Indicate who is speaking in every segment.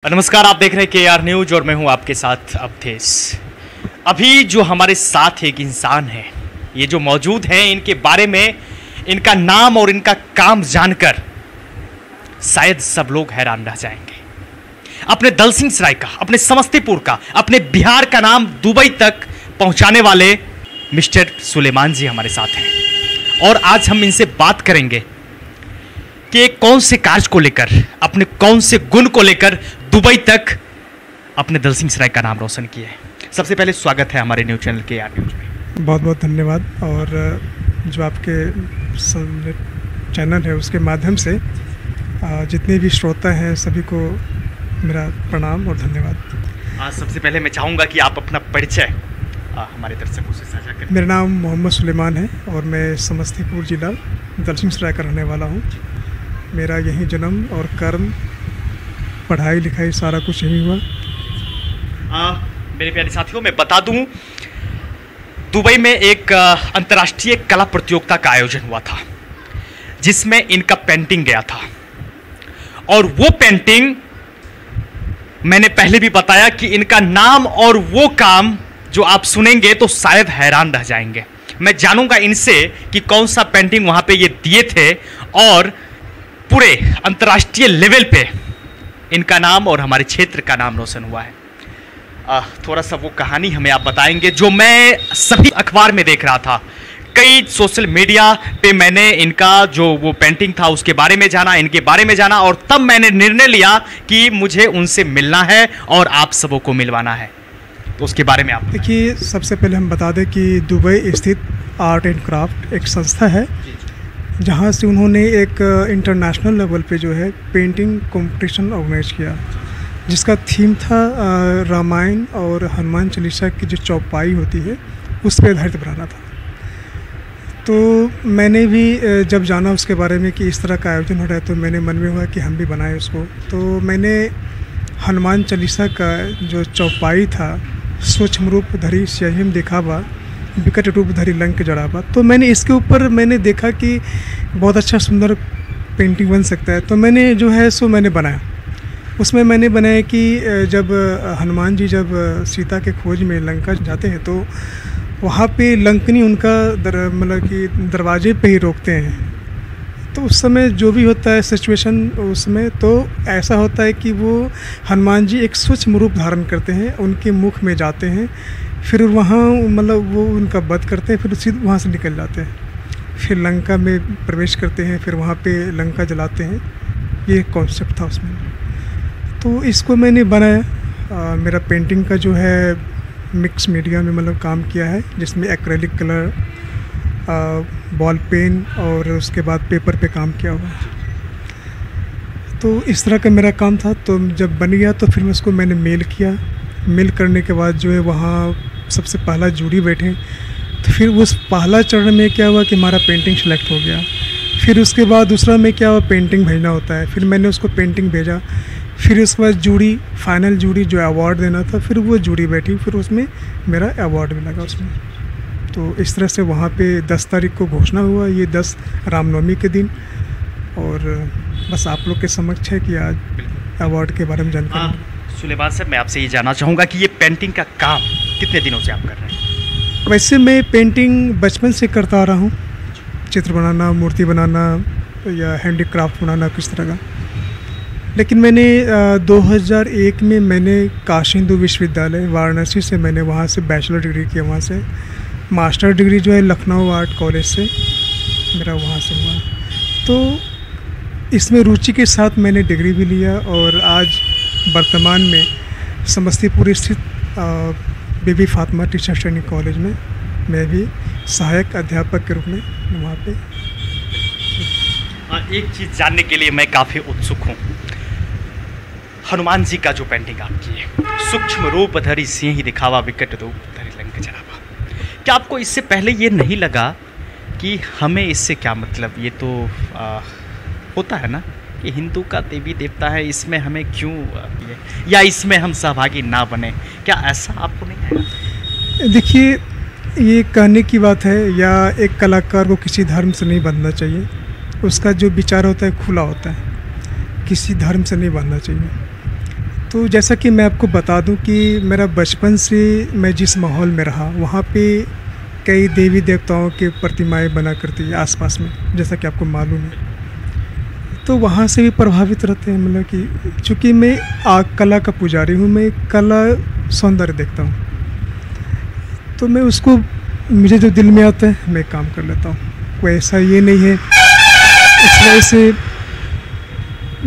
Speaker 1: नमस्कार, आप देख रहे हैं KR न्यूज और मैं हूं आपके साथ अवधेश। अभी जो हमारे साथ एक इंसान है, ये जो मौजूद हैं, इनके बारे में, इनका नाम और इनका काम जानकर शायद सब लोग हैरान रह जाएंगे। अपने दलसिंहसराय का, अपने समस्तीपुर का, अपने बिहार का नाम दुबई तक पहुंचाने वाले मिस्टर सुलेमान जी हमारे साथ हैं और आज हम इनसे बात करेंगे कि कौन से कार्य को लेकर, अपने कौन से गुण को लेकर दुबई तक अपने दलसिंहसराय का नाम रोशन किए। सबसे पहले स्वागत है हमारे न्यूज चैनल KR न्यूज में।
Speaker 2: बहुत बहुत धन्यवाद। और जो आपके चैनल है उसके माध्यम से जितने भी श्रोता हैं सभी को मेरा प्रणाम और धन्यवाद।
Speaker 1: आज सबसे पहले मैं चाहूँगा कि आप अपना परिचय हमारे दर्शकों से साझा करें।
Speaker 2: मेरा नाम मोहम्मद सुलेमान है और मैं समस्तीपुर जिला दलसिंहसराय का रहने वाला हूँ। मेरा यहीं जन्म और कर्म, पढ़ाई लिखाई सारा कुछ यहीं हुआ।
Speaker 1: मेरे प्यारे साथियों, मैं बता दूं, दुबई में एक अंतर्राष्ट्रीय कला प्रतियोगिता का आयोजन हुआ था जिसमें इनका पेंटिंग गया था और वो पेंटिंग, मैंने पहले भी बताया कि इनका नाम और वो काम जो आप सुनेंगे तो शायद हैरान रह जाएंगे। मैं जानूंगा इनसे कि कौन सा पेंटिंग वहां पे ये दिए थे और पूरे अंतर्राष्ट्रीय लेवल पे इनका नाम और हमारे क्षेत्र का नाम रोशन हुआ है। थोड़ा सा वो कहानी हमें आप बताएंगे जो मैं सभी अखबार में देख रहा था, कई सोशल मीडिया पे मैंने इनका जो वो पेंटिंग था उसके बारे में जाना, इनके बारे में जाना और तब मैंने निर्णय लिया कि मुझे उनसे मिलना है और आप सबों को मिलवाना है। तो उसके बारे में आप
Speaker 2: देखिए, सबसे पहले हम बता दें कि दुबई स्थित आर्ट एंड क्राफ्ट एक संस्था है जहाँ से उन्होंने एक इंटरनेशनल लेवल पे जो है पेंटिंग कंपटीशन ऑर्गेनाइज किया, जिसका थीम था रामायण और हनुमान चालीसा की जो चौपाई होती है उस पर आधारित बनाना था। तो मैंने भी जब जाना उसके बारे में कि इस तरह का आयोजन हो रहा है तो मैंने मन में हुआ कि हम भी बनाएं उसको। तो मैंने हनुमान चालीसा का जो चौपाई था, सूक्ष्म रूप धरी स्याहिम दिखावा, विकट रूप धरी लंक जड़ावा, तो मैंने इसके ऊपर मैंने देखा कि बहुत अच्छा सुंदर पेंटिंग बन सकता है। तो मैंने जो है सो मैंने बनाया। उसमें मैंने बनाया कि जब हनुमान जी जब सीता के खोज में लंका जाते हैं तो वहाँ पे लंकनी उनका मतलब कि दरवाजे पे ही रोकते हैं। तो उस समय जो भी होता है सिचुएशन उसमें, तो ऐसा होता है कि वो हनुमान जी एक सूक्ष्म रूप धारण करते हैं, उनके मुख में जाते हैं, फिर वहाँ मतलब वो उनका वध करते हैं, फिर उसी वहाँ से निकल जाते हैं, फिर लंका में प्रवेश करते हैं, फिर वहाँ पे लंका जलाते हैं। ये कॉन्सेप्ट था उसमें। तो इसको मैंने बनाया। मेरा पेंटिंग का जो है मिक्स मीडिया में मतलब काम किया है, जिसमें एक्रेलिक कलर, बॉल पेन और उसके बाद पेपर पे काम किया हुआ है। तो इस तरह का मेरा काम था। तो जब बन गया तो फिर उसको मैंने मेल किया। मेल करने के बाद जो है वहाँ सबसे पहला जूरी बैठे, तो फिर उस पहला चरण में क्या हुआ कि हमारा पेंटिंग सेलेक्ट हो गया। फिर उसके बाद दूसरा में क्या हुआ, पेंटिंग भेजना होता है। फिर मैंने उसको पेंटिंग भेजा। फिर उसके बाद जूरी, फाइनल जूरी जो अवार्ड देना था, फिर वो जूरी बैठी, फिर उसमें मेरा अवार्ड भी लगा उसमें। तो इस तरह से वहाँ पे 10 तारीख को घोषणा हुआ, ये 10 रामनवमी के दिन। और बस आप लोग के समक्ष है कि आज अवार्ड के बारे में जानकारी।
Speaker 1: सुलेमान साहब, मैं आपसे ये जानना चाहूँगा कि ये पेंटिंग का काम कितने दिनों से आप कर रहे हैं?
Speaker 2: वैसे मैं पेंटिंग बचपन से करता आ रहा हूँ, चित्र बनाना, मूर्ति बनाना या हैंडीक्राफ्ट बनाना किस तरह का। लेकिन मैंने 2001 में मैंने काशी हिंदू विश्वविद्यालय वाराणसी से मैंने वहाँ से बैचलर डिग्री किया, वहाँ से मास्टर डिग्री जो है लखनऊ आर्ट कॉलेज से मेरा वहाँ से हुआ। तो इसमें रुचि के साथ मैंने डिग्री भी लिया और आज वर्तमान में समस्तीपुर स्थित बीबी फातिमा टीचर ट्रेनिंग कॉलेज में मैं भी सहायक अध्यापक के रूप में वहाँ पे।
Speaker 1: एक चीज़ जानने के लिए मैं काफ़ी उत्सुक हूँ। हनुमान जी का जो पेंटिंग आप किए, सूक्ष्म रूप धरी सिंह दिखावा, विकट रूप धरी लंक जड़ावा, क्या आपको इससे पहले ये नहीं लगा कि हमें इससे क्या मतलब? ये तो होता है ना कि हिंदू का देवी देवता है, इसमें हमें क्यों या इसमें हम सहभागी ना बने, क्या ऐसा आपको नहीं आया?
Speaker 2: देखिए, ये कहने की बात है, या एक कलाकार को किसी धर्म से नहीं बंधना चाहिए। उसका जो विचार होता है खुला होता है, किसी धर्म से नहीं बांधना चाहिए। तो जैसा कि मैं आपको बता दूं कि मेरा बचपन से मैं जिस माहौल में रहा वहाँ पे कई देवी देवताओं की प्रतिमाएं बना करती है आसपास में, जैसा कि आपको मालूम है। तो वहाँ से भी प्रभावित रहते हैं, मतलब कि चूँकि मैं कला का पुजारी हूँ, मैं कला सौंदर्य देखता हूँ, तो मैं उसको मुझे जो दिल में आता है मैं काम कर लेता हूँ। कोई ऐसा ये नहीं है, इस वजह से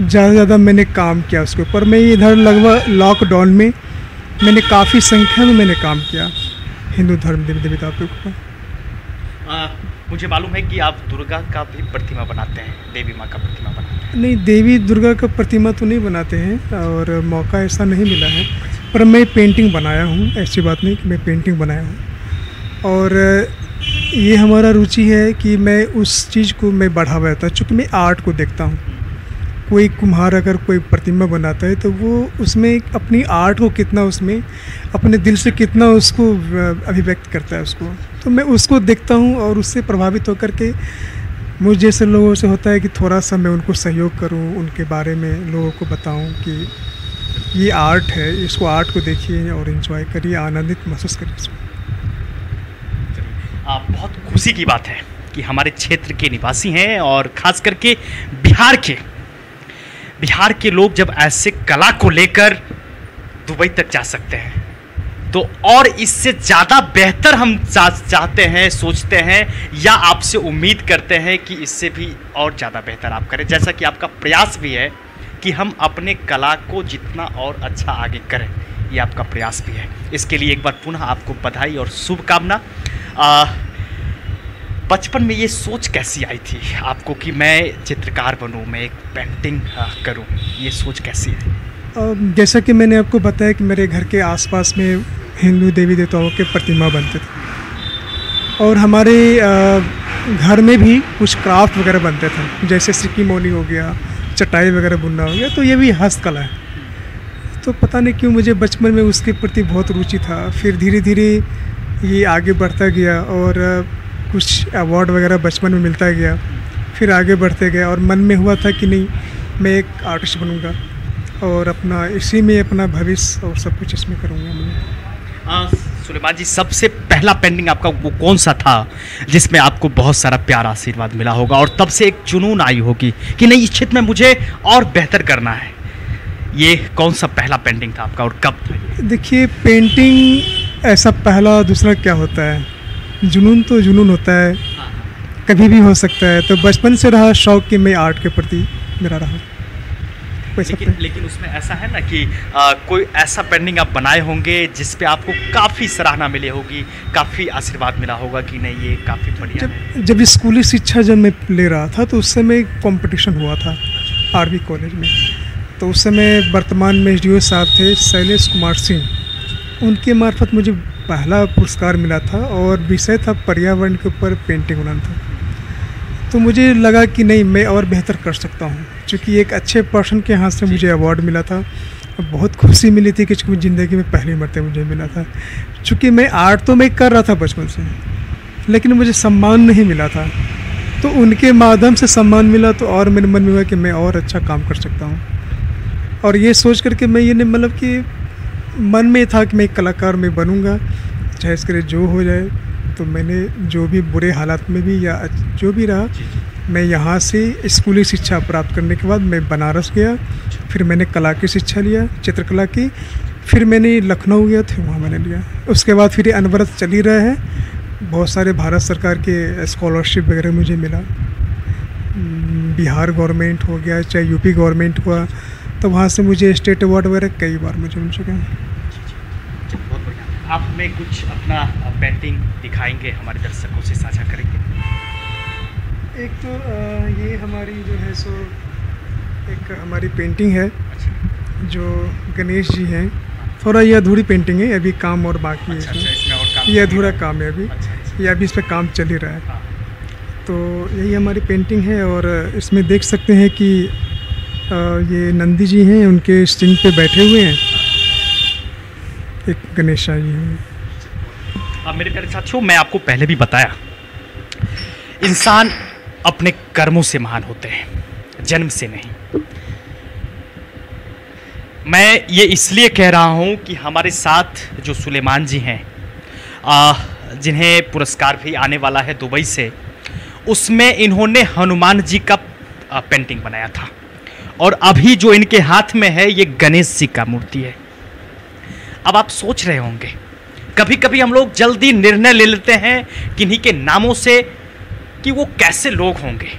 Speaker 2: ज़्यादा मैंने काम किया उसके ऊपर। मैं इधर लगभग लॉकडाउन में मैंने काफ़ी संख्या में मैंने काम किया हिंदू धर्म देवी देवता के ऊपर।
Speaker 1: मुझे मालूम है कि आप दुर्गा का भी प्रतिमा बनाते हैं, देवी माँ का प्रतिमा बनाते हैं।
Speaker 2: नहीं, देवी दुर्गा का प्रतिमा तो नहीं बनाते हैं और मौका ऐसा नहीं मिला है, पर मैं पेंटिंग बनाया हूँ। ऐसी बात नहीं कि मैं पेंटिंग बनाया हूँ, और ये हमारा रुचि है कि मैं उस चीज़ को मैं बढ़ावा देता हूँ। चूँकि मैं आर्ट को देखता हूँ, कोई कुम्हार अगर कोई प्रतिमा बनाता है तो वो उसमें अपनी आर्ट को कितना, उसमें अपने दिल से कितना उसको अभिव्यक्त करता है उसको, तो मैं उसको देखता हूँ और उससे प्रभावित होकर के मुझ जैसे लोगों से होता है कि थोड़ा सा मैं उनको सहयोग करूँ, उनके बारे में लोगों को बताऊँ कि ये आर्ट है, इसको आर्ट को देखिए और इन्जॉय करिए, आनंदित महसूस करिए इसमें।
Speaker 1: बहुत खुशी की बात है कि हमारे क्षेत्र के निवासी हैं और ख़ास करके बिहार के लोग जब ऐसे कला को लेकर दुबई तक जा सकते हैं, तो और इससे ज़्यादा बेहतर हम चाहते हैं, सोचते हैं या आपसे उम्मीद करते हैं कि इससे भी और ज़्यादा बेहतर आप करें, जैसा कि आपका प्रयास भी है कि हम अपने कला को जितना और अच्छा आगे करें, ये आपका प्रयास भी है। इसके लिए एक बार पुनः आपको बधाई और शुभकामना। बचपन में ये सोच कैसी आई थी आपको कि मैं चित्रकार बनूं, मैं एक पेंटिंग करूं, ये सोच कैसी है?
Speaker 2: जैसा कि मैंने आपको बताया कि मेरे घर के आसपास में हिंदू देवी देवताओं के प्रतिमा बनते थे, और हमारे घर में भी कुछ क्राफ्ट वगैरह बनते थे, जैसे सिक्की मोनी हो गया, चटाई वगैरह बुनना हो गया, तो ये भी हस्तकला है। तो पता नहीं क्यों मुझे बचपन में उसके प्रति बहुत रुचि था। फिर धीरे धीरे ये आगे बढ़ता गया और कुछ अवार्ड वगैरह बचपन में मिलता गया, फिर आगे बढ़ते गया और मन में हुआ था कि नहीं, मैं एक आर्टिस्ट बनूंगा और अपना इसी में अपना भविष्य और सब कुछ इसमें करूंगा मैं।
Speaker 1: सुलेमान जी, सबसे पहला पेंटिंग आपका वो कौन सा था जिसमें आपको बहुत सारा प्यार आशीर्वाद मिला होगा और तब से एक जुनून आई होगी कि नहीं, इस क्षेत्र में मुझे और बेहतर करना है? ये कौन सा पहला पेंटिंग था आपका और कब था?
Speaker 2: देखिए, पेंटिंग ऐसा पहला दूसरा क्या होता है, जुनून तो जुनून होता है, कभी भी हो सकता है। तो बचपन से रहा शौक़ कि मैं आर्ट के प्रति मेरा रहा।
Speaker 1: लेकिन उसमें ऐसा है ना कि कोई ऐसा पेंटिंग आप बनाए होंगे जिस पे आपको काफ़ी सराहना मिली होगी, काफ़ी आशीर्वाद मिला होगा कि नहीं ये काफ़ी बढ़िया है?
Speaker 2: जब स्कूली शिक्षा जब मैं ले रहा था तो उस समय कंपटीशन हुआ था आरवी कॉलेज में। तो उस समय वर्तमान में एसडीओ साहब थे शैलेश कुमार सिंह, उनके मार्फत मुझे पहला पुरस्कार मिला था और विषय था पर्यावरण के ऊपर पेंटिंग बनाना था। तो मुझे लगा कि नहीं, मैं और बेहतर कर सकता हूँ, क्योंकि एक अच्छे पर्सन के हाथ से मुझे अवार्ड मिला था। बहुत खुशी मिली थी कि ज़िंदगी में पहली मरतबा मुझे मिला था। चूँकि मैं आर्ट तो मैं कर रहा था बचपन से, लेकिन मुझे सम्मान नहीं मिला था, तो उनके माध्यम से सम्मान मिला तो और मेरे मन में हुआ कि मैं और अच्छा काम कर सकता हूँ। और ये सोच करके मैं ये नहीं, मतलब कि मन में था कि मैं एक कलाकार में बनूंगा, चाहे इसके लिए जो हो जाए। तो मैंने जो भी बुरे हालात में भी या जो भी रहा, मैं यहाँ से स्कूली शिक्षा प्राप्त करने के बाद मैं बनारस गया, फिर मैंने कला की शिक्षा लिया, चित्रकला की, फिर मैंने लखनऊ गया था, वहाँ मैंने लिया। उसके बाद फिर अनवरत चल ही रहा है, बहुत सारे भारत सरकार के स्कॉलरशिप वगैरह मुझे मिला, बिहार गवर्नमेंट हो गया, चाहे यूपी गवर्नमेंट हुआ, तो वहाँ से मुझे स्टेट अवार्ड वगैरह कई बार मुझे मिल चुका है।
Speaker 1: बहुत बढ़िया। आप में कुछ अपना पेंटिंग दिखाएंगे, हमारे दर्शकों से साझा करेंगे?
Speaker 2: एक तो ये हमारी जो है सो एक हमारी पेंटिंग है जो गणेश जी हैं। थोड़ा ये अधूरी पेंटिंग है, अभी काम और बाकी है इसमें, ये अधूरा काम है अभी, ये अभी इस पर काम चल ही रहा है। तो यही हमारी पेंटिंग है और इसमें देख सकते हैं कि ये नंदी जी हैं, उनके सिंह पे बैठे हुए हैं, एक गणेशा जी हैं।
Speaker 1: मेरे प्यारे साथियों, मैं आपको पहले भी बताया, इंसान अपने कर्मों से महान होते हैं, जन्म से नहीं। मैं ये इसलिए कह रहा हूँ कि हमारे साथ जो सुलेमान जी हैं, जिन्हें पुरस्कार भी आने वाला है दुबई से, उसमें इन्होंने हनुमान जी का पेंटिंग बनाया था, और अभी जो इनके हाथ में है ये गणेश जी का मूर्ति है। अब आप सोच रहे होंगे, कभी कभी हम लोग जल्दी निर्णय ले लेते हैं किन्हीं के नामों से कि वो कैसे लोग होंगे।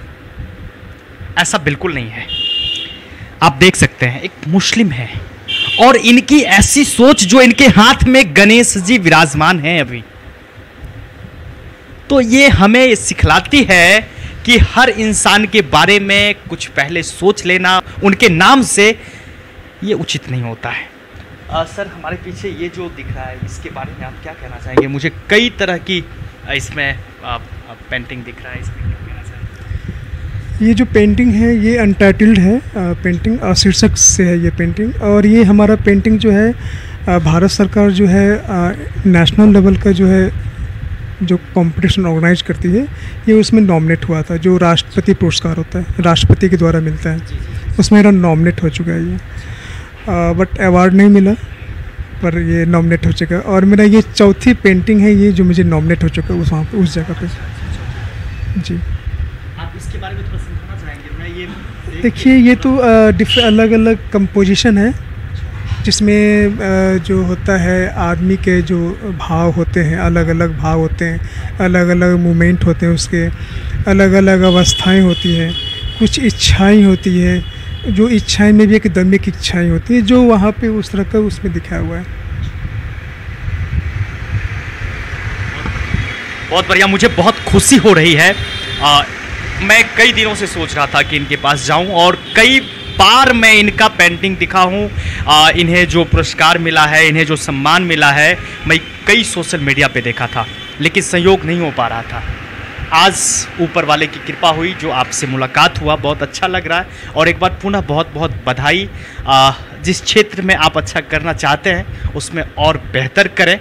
Speaker 1: ऐसा बिल्कुल नहीं है। आप देख सकते हैं, एक मुस्लिम है और इनकी ऐसी सोच, जो इनके हाथ में गणेश जी विराजमान हैं अभी, तो ये हमें सिखलाती है कि हर इंसान के बारे में कुछ पहले सोच लेना उनके नाम से ये उचित नहीं होता है। सर, हमारे पीछे ये जो दिख रहा है, इसके बारे में आप क्या कहना चाहेंगे? मुझे कई तरह की इसमें पेंटिंग दिख रहा है, इसमें क्या कहना चाहेंगे?
Speaker 2: ये जो पेंटिंग है ये अनटाइटल्ड है पेंटिंग, शीर्षक से है ये पेंटिंग। और ये हमारा पेंटिंग जो है भारत सरकार जो है नेशनल लेवल का जो है जो कंपटीशन ऑर्गेनाइज करती है, ये उसमें नॉमिनेट हुआ था। जो राष्ट्रपति पुरस्कार होता है, राष्ट्रपति के द्वारा मिलता है, उसमें मेरा नॉमिनेट हो चुका है ये। बट अवार्ड नहीं मिला, पर ये नॉमिनेट हो चुका है। और मेरा ये चौथी पेंटिंग है ये जो मुझे नॉमिनेट हो चुका है वहाँ पर, उस जगह पे। जी,
Speaker 1: आप इसके बारे में थोड़ा समझाना चाहेंगे? मैं ये
Speaker 2: देखिए, ये तो अलग अलग कंपोजिशन है, जिसमें जो होता है आदमी के जो भाव होते हैं, अलग अलग भाव होते हैं, अलग अलग मूवमेंट होते हैं, उसके अलग अलग अवस्थाएं होती हैं, कुछ इच्छाएं होती है। जो इच्छाएं में भी एक दमिक इच्छाएं होती है, जो वहाँ पे उस तरह का उसमें दिखाया हुआ है।
Speaker 1: बहुत बढ़िया, मुझे बहुत खुशी हो रही है। मैं कई दिनों से सोच रहा था कि इनके पास जाऊं, और कई बार मैं इनका पेंटिंग दिखा हूं। इन्हें जो पुरस्कार मिला है, इन्हें जो सम्मान मिला है, मैं कई सोशल मीडिया पे देखा था, लेकिन संयोग नहीं हो पा रहा था। आज ऊपर वाले की कृपा हुई, जो आपसे मुलाकात हुआ, बहुत अच्छा लग रहा है। और एक बार पुनः बहुत बहुत बधाई। जिस क्षेत्र में आप अच्छा करना चाहते हैं उसमें और बेहतर करें,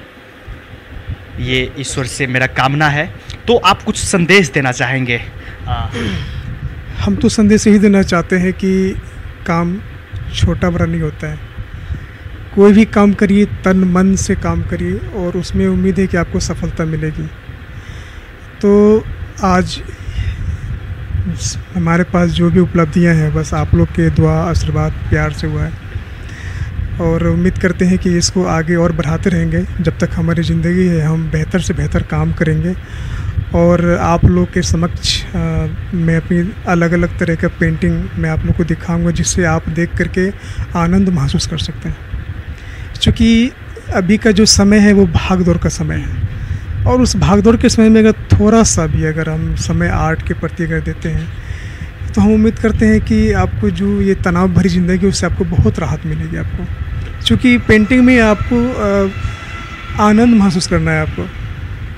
Speaker 1: ये ईश्वर से मेरा कामना है। तो आप कुछ संदेश देना चाहेंगे?
Speaker 2: हम तो संदेश यही देना चाहते हैं कि काम छोटा बड़ा नहीं होता है। कोई भी काम करिए, तन मन से काम करिए, और उसमें उम्मीद है कि आपको सफलता मिलेगी। तो आज हमारे पास जो भी उपलब्धियां हैं, बस आप लोग के दुआ, आशीर्वाद, प्यार से हुआ है, और उम्मीद करते हैं कि इसको आगे और बढ़ाते रहेंगे। जब तक हमारी ज़िंदगी है, हम बेहतर से बेहतर काम करेंगे। और आप लोग के समक्ष मैं अपनी अलग अलग तरह का पेंटिंग मैं आप लोग को दिखाऊंगा, जिससे आप देख करके आनंद महसूस कर सकते हैं। क्योंकि अभी का जो समय है वो भाग दौड़ का समय है, और उस भाग दौड़ के समय में अगर थोड़ा सा भी अगर हम समय आर्ट के प्रति अगर देते हैं, तो हम उम्मीद करते हैं कि आपको जो ये तनाव भरी ज़िंदगी, उससे आपको बहुत राहत मिलेगी। आपको क्योंकि पेंटिंग में आपको आनंद महसूस करना है, आपको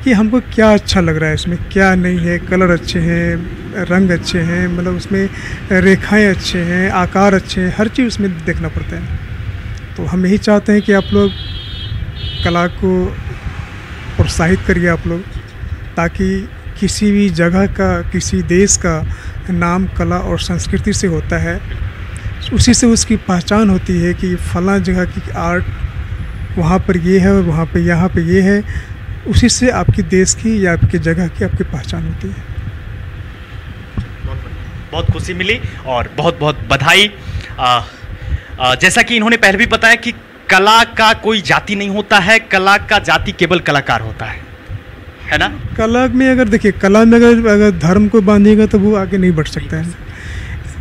Speaker 2: कि हमको क्या अच्छा लग रहा है, इसमें क्या नहीं है, कलर अच्छे हैं, रंग अच्छे हैं, मतलब उसमें रेखाएं अच्छे हैं, आकार अच्छे हैं, हर चीज़ उसमें देखना पड़ता है। तो हम यही चाहते हैं कि आप लोग कला को प्रोत्साहित करिए आप लोग, ताकि किसी भी जगह का, किसी देश का नाम कला और संस्कृति से होता है, उसी से उसकी पहचान होती है कि फलां जगह की आर्ट वहाँ पर ये है और वहाँ पे यहाँ पे ये है। उसी से आपकी देश की या आपकी जगह की आपकी पहचान होती है।
Speaker 1: बहुत खुशी मिली और बहुत बहुत बधाई। जैसा कि इन्होंने पहले भी बताया कि कला का कोई जाति नहीं होता है, कला का जाति केवल कलाकार होता है ना? कला
Speaker 2: में अगर देखिए, कला में अगर धर्म को बांधिएगा तो वो आगे नहीं बढ़ सकता है।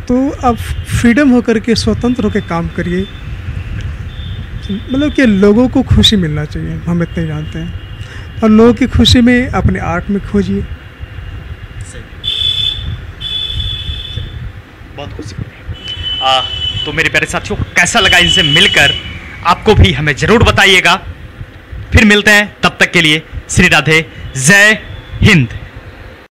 Speaker 2: तो आप फ्रीडम होकर के, स्वतंत्र होकर काम करिए, मतलब कि लोगों को खुशी मिलना चाहिए, हम इतने जानते हैं। और लोगों की खुशी में अपने आर्ट में खोजिए।
Speaker 1: बहुत खुशी हुई। तो मेरे प्यारे साथियों, कैसा लगा इनसे मिलकर, आपको भी हमें जरूर बताइएगा। फिर मिलते हैं, तब तक के लिए श्री राधे, जय हिंद।